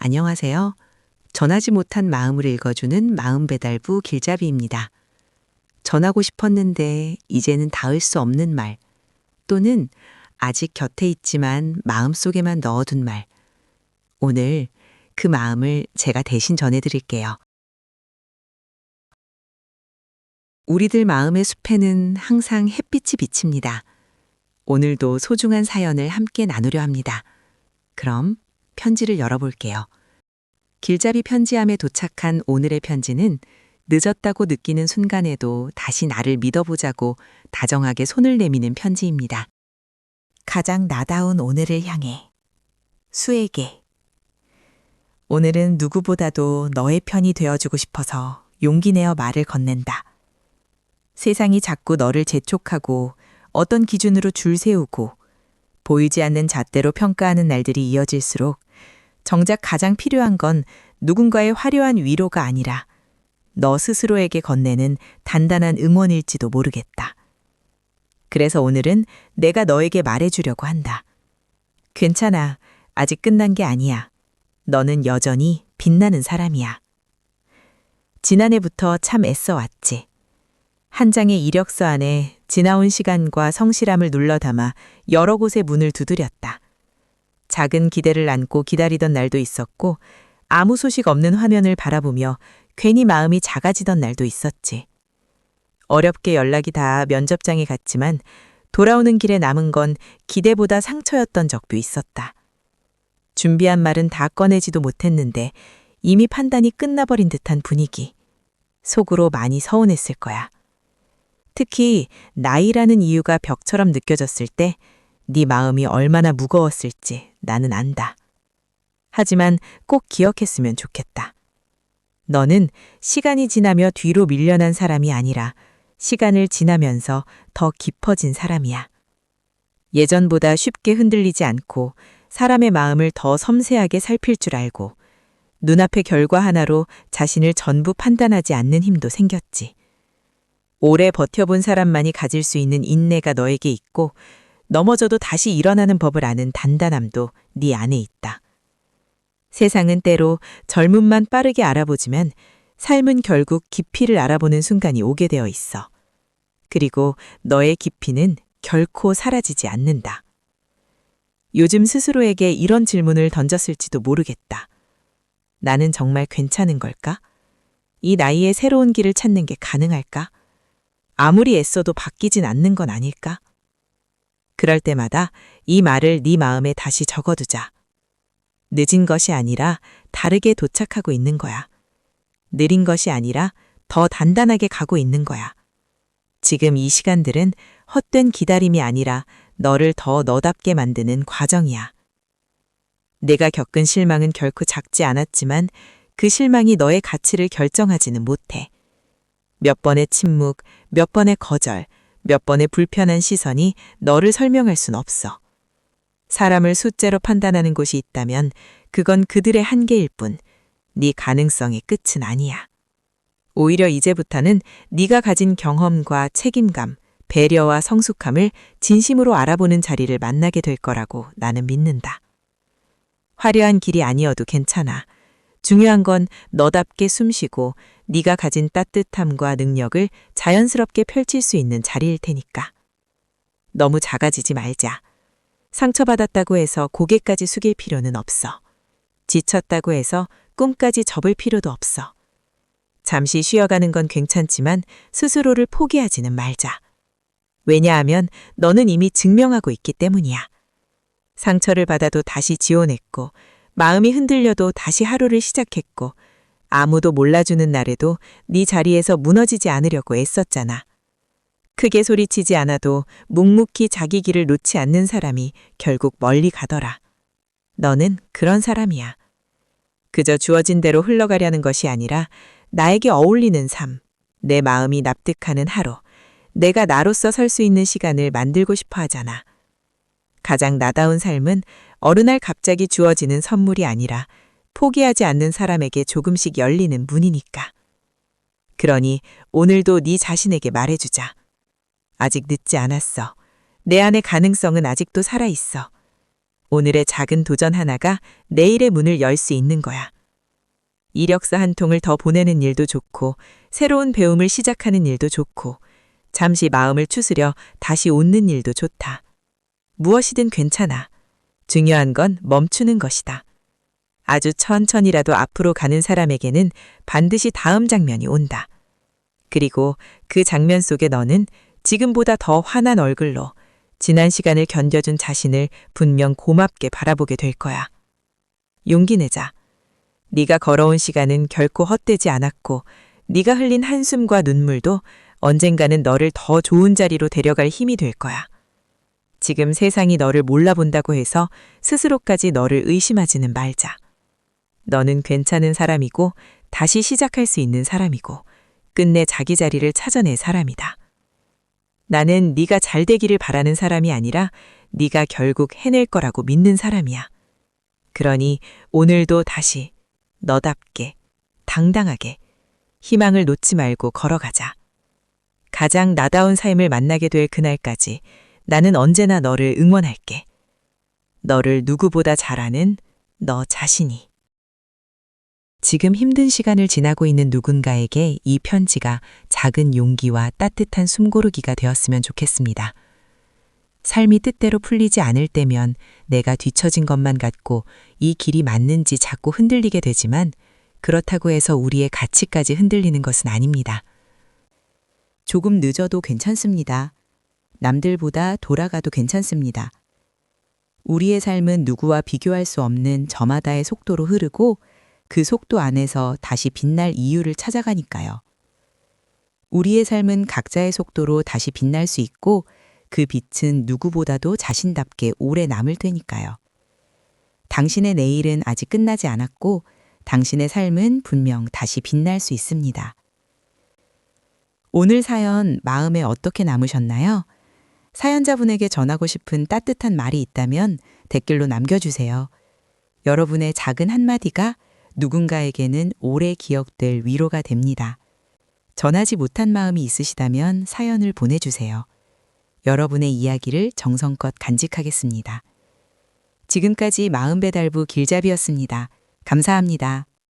안녕하세요. 전하지 못한 마음을 읽어주는 마음배달부 길잡이입니다. 전하고 싶었는데 이제는 닿을 수 없는 말, 또는 아직 곁에 있지만 마음속에만 넣어둔 말. 오늘 그 마음을 제가 대신 전해드릴게요. 우리들 마음의 숲에는 항상 햇빛이 비칩니다. 오늘도 소중한 사연을 함께 나누려 합니다. 그럼 편지를 열어볼게요. 길잡이 편지함에 도착한 오늘의 편지는 늦었다고 느끼는 순간에도 다시 나를 믿어보자고 다정하게 손을 내미는 편지입니다. 가장 나다운 오늘을 향해. 수에게. 오늘은 누구보다도 너의 편이 되어주고 싶어서 용기 내어 말을 건넨다. 세상이 자꾸 너를 재촉하고 어떤 기준으로 줄 세우고 보이지 않는 잣대로 평가하는 날들이 이어질수록 정작 가장 필요한 건 누군가의 화려한 위로가 아니라 너 스스로에게 건네는 단단한 응원일지도 모르겠다. 그래서 오늘은 내가 너에게 말해주려고 한다. 괜찮아. 아직 끝난 게 아니야. 너는 여전히 빛나는 사람이야. 지난해부터 참 애써왔지. 한 장의 이력서 안에 지나온 시간과 성실함을 눌러 담아 여러 곳에 문을 두드렸다. 작은 기대를 안고 기다리던 날도 있었고 아무 소식 없는 화면을 바라보며 괜히 마음이 작아지던 날도 있었지. 어렵게 연락이 닿아 면접장에 갔지만 돌아오는 길에 남은 건 기대보다 상처였던 적도 있었다. 준비한 말은 다 꺼내지도 못했는데 이미 판단이 끝나버린 듯한 분위기. 속으로 많이 서운했을 거야. 특히 나이라는 이유가 벽처럼 느껴졌을 때 네 마음이 얼마나 무거웠을지 나는 안다. 하지만 꼭 기억했으면 좋겠다. 너는 시간이 지나며 뒤로 밀려난 사람이 아니라 시간을 지나면서 더 깊어진 사람이야. 예전보다 쉽게 흔들리지 않고 사람의 마음을 더 섬세하게 살필 줄 알고 눈앞의 결과 하나로 자신을 전부 판단하지 않는 힘도 생겼지. 오래 버텨본 사람만이 가질 수 있는 인내가 너에게 있고 넘어져도 다시 일어나는 법을 아는 단단함도 네 안에 있다. 세상은 때로 젊음만 빠르게 알아보지만 삶은 결국 깊이를 알아보는 순간이 오게 되어 있어. 그리고 너의 깊이는 결코 사라지지 않는다. 요즘 스스로에게 이런 질문을 던졌을지도 모르겠다. 나는 정말 괜찮은 걸까? 이 나이에 새로운 길을 찾는 게 가능할까? 아무리 애써도 바뀌진 않는 건 아닐까? 그럴 때마다 이 말을 네 마음에 다시 적어두자. 늦은 것이 아니라 다르게 도착하고 있는 거야. 느린 것이 아니라 더 단단하게 가고 있는 거야. 지금 이 시간들은 헛된 기다림이 아니라 너를 더 너답게 만드는 과정이야. 내가 겪은 실망은 결코 작지 않았지만 그 실망이 너의 가치를 결정하지는 못해. 몇 번의 침묵, 몇 번의 거절, 몇 번의 불편한 시선이 너를 설명할 순 없어. 사람을 숫자로 판단하는 곳이 있다면 그건 그들의 한계일 뿐, 네 가능성의 끝은 아니야. 오히려 이제부터는 네가 가진 경험과 책임감, 배려와 성숙함을 진심으로 알아보는 자리를 만나게 될 거라고 나는 믿는다. 화려한 길이 아니어도 괜찮아. 중요한 건 너답게 숨쉬고 네가 가진 따뜻함과 능력을 자연스럽게 펼칠 수 있는 자리일 테니까. 너무 작아지지 말자. 상처받았다고 해서 고개까지 숙일 필요는 없어. 지쳤다고 해서 꿈까지 접을 필요도 없어. 잠시 쉬어가는 건 괜찮지만 스스로를 포기하지는 말자. 왜냐하면 너는 이미 증명하고 있기 때문이야. 상처를 받아도 다시 지워냈고 마음이 흔들려도 다시 하루를 시작했고 아무도 몰라주는 날에도 네 자리에서 무너지지 않으려고 애썼잖아. 크게 소리치지 않아도 묵묵히 자기 길을 놓지 않는 사람이 결국 멀리 가더라. 너는 그런 사람이야. 그저 주어진 대로 흘러가려는 것이 아니라 나에게 어울리는 삶, 내 마음이 납득하는 하루, 내가 나로서 설 수 있는 시간을 만들고 싶어 하잖아. 가장 나다운 삶은 어느 날 갑자기 주어지는 선물이 아니라 포기하지 않는 사람에게 조금씩 열리는 문이니까. 그러니 오늘도 네 자신에게 말해주자. 아직 늦지 않았어. 내 안의 가능성은 아직도 살아있어. 오늘의 작은 도전 하나가 내일의 문을 열 수 있는 거야. 이력서 한 통을 더 보내는 일도 좋고, 새로운 배움을 시작하는 일도 좋고, 잠시 마음을 추스려 다시 웃는 일도 좋다. 무엇이든 괜찮아. 중요한 건 멈추는 것이다. 아주 천천히라도 앞으로 가는 사람에게는 반드시 다음 장면이 온다. 그리고 그 장면 속에 너는 지금보다 더 환한 얼굴로 지난 시간을 견뎌준 자신을 분명 고맙게 바라보게 될 거야. 용기 내자. 네가 걸어온 시간은 결코 헛되지 않았고, 네가 흘린 한숨과 눈물도 언젠가는 너를 더 좋은 자리로 데려갈 힘이 될 거야. 지금 세상이 너를 몰라본다고 해서 스스로까지 너를 의심하지는 말자. 너는 괜찮은 사람이고, 다시 시작할 수 있는 사람이고, 끝내 자기 자리를 찾아낼 사람이다. 나는 네가 잘 되기를 바라는 사람이 아니라 네가 결국 해낼 거라고 믿는 사람이야. 그러니 오늘도 다시 너답게, 당당하게, 희망을 놓지 말고 걸어가자. 가장 나다운 삶을 만나게 될 그날까지 나는 언제나 너를 응원할게. 너를 누구보다 잘 아는 너 자신이. 지금 힘든 시간을 지나고 있는 누군가에게 이 편지가 작은 용기와 따뜻한 숨고르기가 되었으면 좋겠습니다. 삶이 뜻대로 풀리지 않을 때면 내가 뒤처진 것만 같고 이 길이 맞는지 자꾸 흔들리게 되지만 그렇다고 해서 우리의 가치까지 흔들리는 것은 아닙니다. 조금 늦어도 괜찮습니다. 남들보다 돌아가도 괜찮습니다. 우리의 삶은 누구와 비교할 수 없는 저마다의 속도로 흐르고 그 속도 안에서 다시 빛날 이유를 찾아가니까요. 우리의 삶은 각자의 속도로 다시 빛날 수 있고 그 빛은 누구보다도 자신답게 오래 남을 테니까요. 당신의 내일은 아직 끝나지 않았고 당신의 삶은 분명 다시 빛날 수 있습니다. 오늘 사연 마음에 어떻게 남으셨나요? 사연자분에게 전하고 싶은 따뜻한 말이 있다면 댓글로 남겨주세요. 여러분의 작은 한마디가 누군가에게는 오래 기억될 위로가 됩니다. 전하지 못한 마음이 있으시다면 사연을 보내주세요. 여러분의 이야기를 정성껏 간직하겠습니다. 지금까지 마음배달부 길잡이였습니다. 감사합니다.